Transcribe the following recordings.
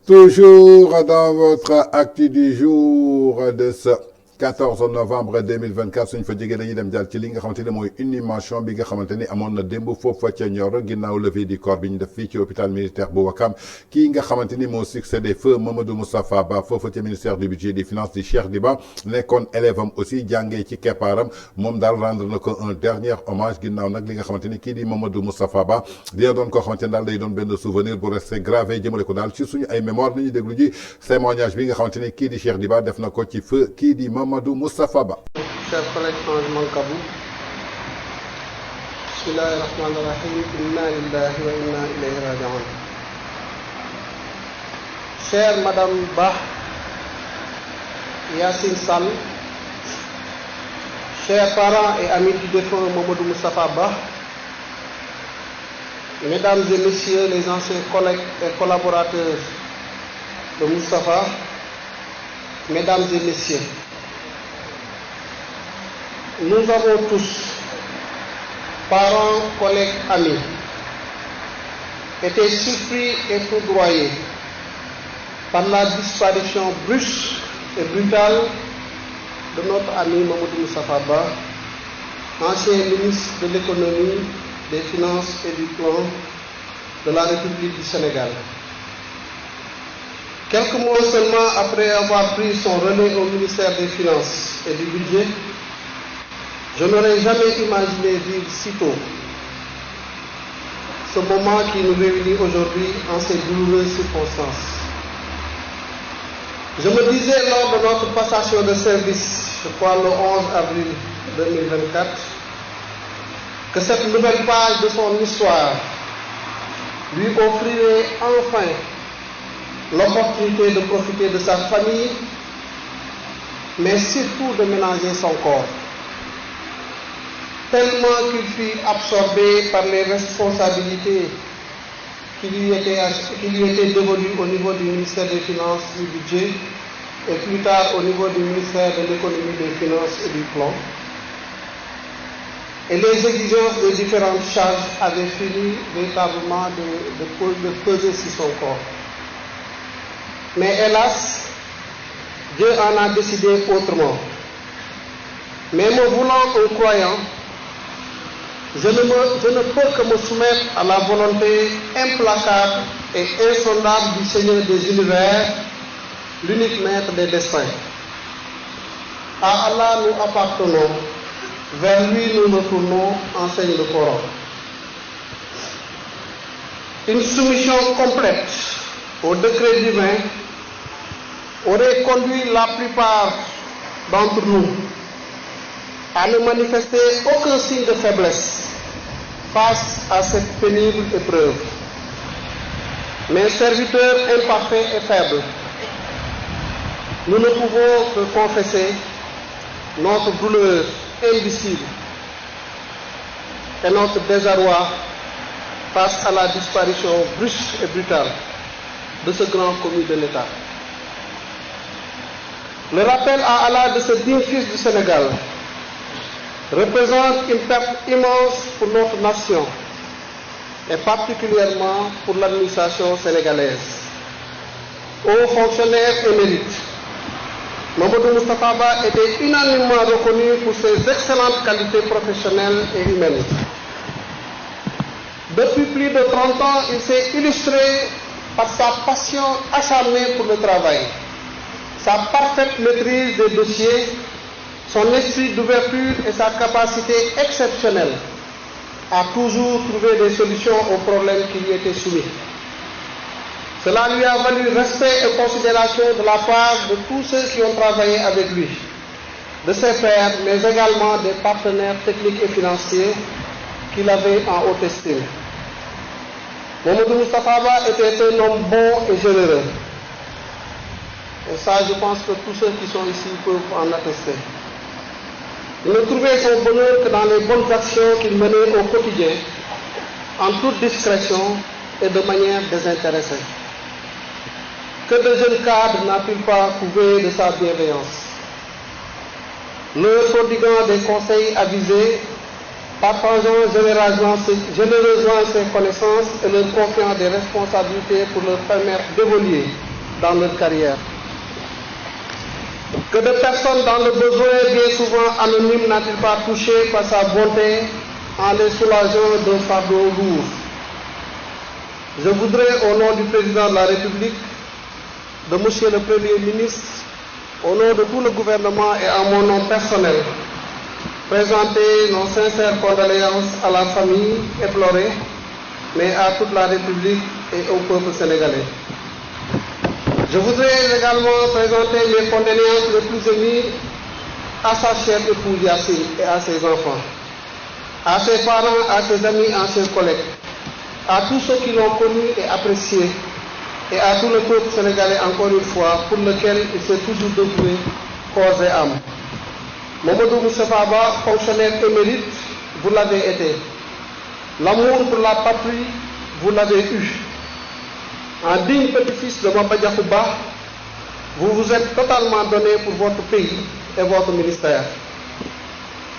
Toujours dans votre acte du jour de ce 14 novembre 2024 suñ fa jógee dañuy dem jàll ci li nga xamante ne mooy inhumation bi nga xamante ni amoon na démb foofu ca Nioro ginnaaw levée du corps bi ñu def fii ci hôpital militaire bu Ouakam kii nga xamante ni moo succédé feu Mamadou Moustapha Ba foofu ca ministère du budget et des finances di Cheikh Diba nekkoon élève am aussi jàngee ci keppaaram moom daal rendre na ko un dernier hommage ginnaaw nag li nga xamante ni kii di Mamadou Moustapha Ba dina doon koo xamante ni daal day doon benn souvenir bu resté gravé jëmale ko daal ci suñu ay mémoire nañu déglu ji témoignage bi nga xamante ni kii di Cheikh Diba def na ko ci feu kii di Mamadou Moustapha Ba. Chers collègues Ange Mankabou, Bismillahir Rahmanir Rahim, Inna lillahi wa inna ilayhi raji'un. Chère Madame Ba, Yassine Sall, chers parents et amis du défunt Mamadou Moustapha Ba, Mesdames et Messieurs les anciens collègues et collaborateurs de Moustapha, Mesdames et Messieurs, nous avons tous, parents, collègues, amis, été surpris et foudroyés par la disparition brusque et brutale de notre ami Mamadou Moustapha Ba, ancien ministre de l'économie, des finances et du plan de la République du Sénégal. Quelques mois seulement après avoir pris son relais au ministère des Finances et du Budget, je n'aurais jamais imaginé vivre si tôt ce moment qui nous réunit aujourd'hui en ces douloureuses circonstances. Je me disais lors de notre passation de service, je crois le 11 avril 2024, que cette nouvelle page de son histoire lui offrirait enfin l'opportunité de profiter de sa famille, mais surtout de ménager son corps. Tellement qu'il fut absorbé par les responsabilités qui lui étaient dévolues au niveau du ministère des Finances et du Budget et plus tard au niveau du ministère de l'économie, des Finances et du Plan. Et les exigences des différentes charges avaient fini véritablement de peser sur son corps. Mais hélas, Dieu en a décidé autrement. Mais me voulant un croyant, je ne peux que me soumettre à la volonté implacable et insondable du Seigneur des univers, l'unique maître des destins. À Allah nous appartenons, vers lui nous nous tournons, enseigne le Coran. Une soumission complète au décret divin aurait conduit la plupart d'entre nous à ne manifester aucun signe de faiblesse face à cette pénible épreuve. Mais serviteurs imparfaits et faibles, nous ne pouvons que confesser notre douleur indicible et notre désarroi face à la disparition brusque et brutale de ce grand commis de l'État. Le rappel à Allah de ce digne fils du Sénégal représente une perte immense pour notre nation et particulièrement pour l'administration sénégalaise. Hauts fonctionnaires émérites, Mamadou Moustapha Ba était unanimement reconnu pour ses excellentes qualités professionnelles et humaines. Depuis plus de 30 ans, il s'est illustré par sa passion acharnée pour le travail, sa parfaite maîtrise des dossiers, son esprit d'ouverture et sa capacité exceptionnelle à toujours trouver des solutions aux problèmes qui lui étaient soumis. Cela lui a valu respect et considération de la part de tous ceux qui ont travaillé avec lui, de ses pairs, mais également des partenaires techniques et financiers qu'il avait en haute estime. Mamadou Moustapha Ba était un homme bon et généreux. Et ça, je pense que tous ceux qui sont ici peuvent en attester. Il ne trouvait son bonheur que dans les bonnes actions qu'il menait au quotidien, en toute discrétion et de manière désintéressée. Que de jeunes cadres n'a-t-il pas couvé de sa bienveillance? Leur prodiguant des conseils avisés partageant généreusement ses connaissances et leur confiant des responsabilités pour leur permettre d'évoluer dans leur carrière. Que de personnes dans le besoin, bien souvent anonymes, n'a-t-il pas touché par sa bonté en les soulageant d'un fardeau lourd? Je voudrais, au nom du président de la République, de Monsieur le Premier ministre, au nom de tout le gouvernement et à mon nom personnel, présenter nos sincères condoléances à la famille éplorée, mais à toute la République et au peuple sénégalais. Je voudrais également présenter mes condoléances les plus émues à sa chère épouse Yassine et à ses enfants, à ses parents, à ses amis, à ses collègues, à tous ceux qui l'ont connu et apprécié, et à tout le peuple sénégalais encore une fois, pour lequel il s'est toujours dévoué corps et âme. Mamadou Moustapha Ba, fonctionnaire émérite, vous l'avez été. L'amour pour la patrie, vous l'avez eu. En digne petit-fils de Maba Diakhou Ba, vous vous êtes totalement donné pour votre pays et votre ministère.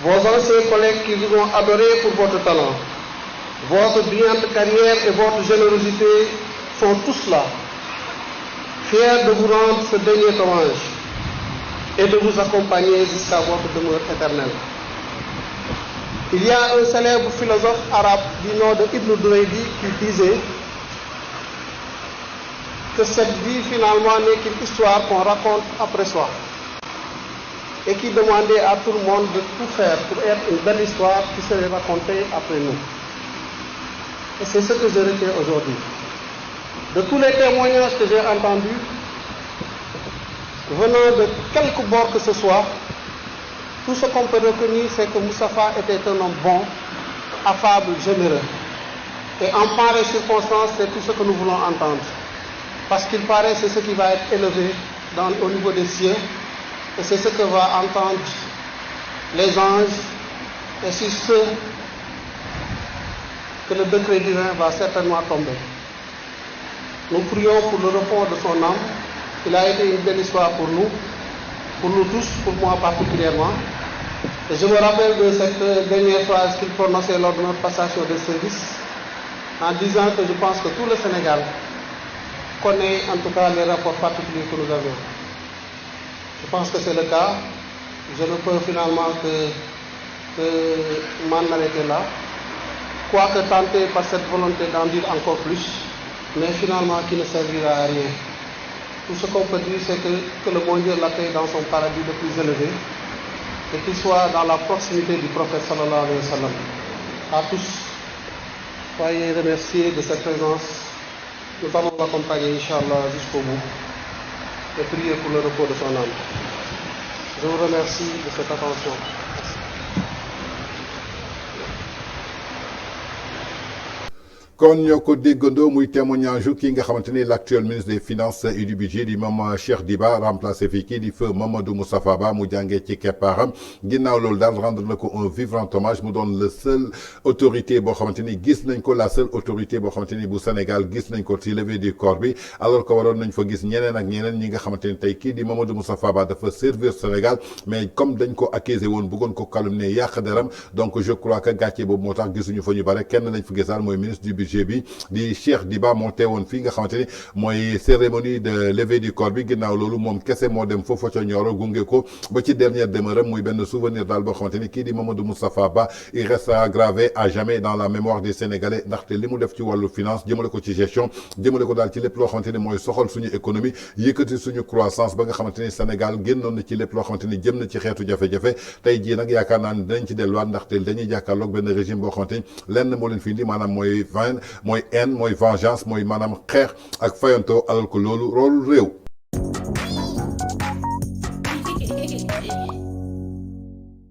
Vos anciens collègues qui vous ont adoré pour votre talent, votre brillante carrière et votre générosité sont tous là, fiers de vous rendre ce dernier hommage et de vous accompagner jusqu'à votre demeure éternelle. Il y a un célèbre philosophe arabe du nom de Ibn Duraydi qui disait que cette vie finalement n'est qu'une histoire qu'on raconte après soi et qui demandait à tout le monde de tout faire pour être une belle histoire qui serait racontée après nous. Et c'est ce que je retiens aujourd'hui. De tous les témoignages que j'ai entendus, venant de quelque bord que ce soit, tout ce qu'on peut retenir, c'est que Moustapha était un homme bon, affable, généreux. Et en pareille circonstance, c'est tout ce que nous voulons entendre. Parce qu'il paraît, c'est ce qui va être élevé au niveau des cieux, et c'est ce que vont entendre les anges, et sur ceux que le décret divin va certainement tomber. Nous prions pour le repos de son âme. Il a été une belle histoire pour nous tous, pour moi particulièrement. Et je me rappelle de cette dernière phrase qu'il prononçait lors de notre passation de service, en disant que je pense que tout le Sénégal connaît en tout cas les rapports particuliers que nous avions. Je pense que c'est le cas. Je ne peux finalement que m'en arrêter là. Quoique tenté par cette volonté d'en dire encore plus, mais finalement qui ne servira à rien. Tout ce qu'on peut dire, c'est que le bon Dieu l'accueille dans son paradis le plus élevé et qu'il soit dans la proximité du prophète sallallahu alayhi wa sallam. À tous, soyez remerciés de cette présence. Nous allons l'accompagner, Inch'Allah, jusqu'au bout et prier pour le repos de son âme. Je vous remercie de cette attention. kon ñoo ko déggandoo muy témoignage ki nga xamante ni l'actuel ministre des finances et du budget di Mame Cheikh Diba remplacé fi kii di feu Mamadou Moustapha Ba mu jàngee ci keppaaram ginnaaw loolu daal rendre na ko un vibrant hommage mu doon le seul autorité boo xamante ni gis nañ ko la seule autorité boo xamante ni bu Sénégal gis nañ ko ci levée du corps bi alors que waroon nañ fa gis ñeneen ak ñeneen ñi nga xamante ni tey kii di Mamadou Moustapha Ba dafa servir Sénégal mais comme dañ ko accusé woon bëggoon ko calomnier yàq deram donc je crois que gàcce boobu moo tax gisuñu fa ñu bare kenn lañ fa gisaal mooy ministre du budget bi di Cheikh Diba moo teewoon fii nga xamante ni mooy cérémonie de levée du corps bi ginnaaw loolu moom kese moo dem foofa ca Nioro gunge ko ba ci dernière demeure muy benn souvenir daal boo xamante ni kii di Mamadou Moustapha Ba il restera gravé à jamais dans la mémoire des Sénégalais ndaxte li mu def ci wàllu finance jëmale ko ci gestion jëmale ko daal ci lépp loo xamante ni mooy soxal suñu économie yëkkati suñu croissance ba nga xamante ni Sénégal génnoon na ci lépp loo xamante ni jëm na ci xeetu jafe-jafe tey jii nag yaakaar naa ne dinañ ci delluwaat ndaxte dañuy jàkkaarloog benn régime boo xamante ni lenn moo leen fi indi maanaam mooy haine mooy vengeance mooy maanaam xeex ak fayanto alal ko loolu réew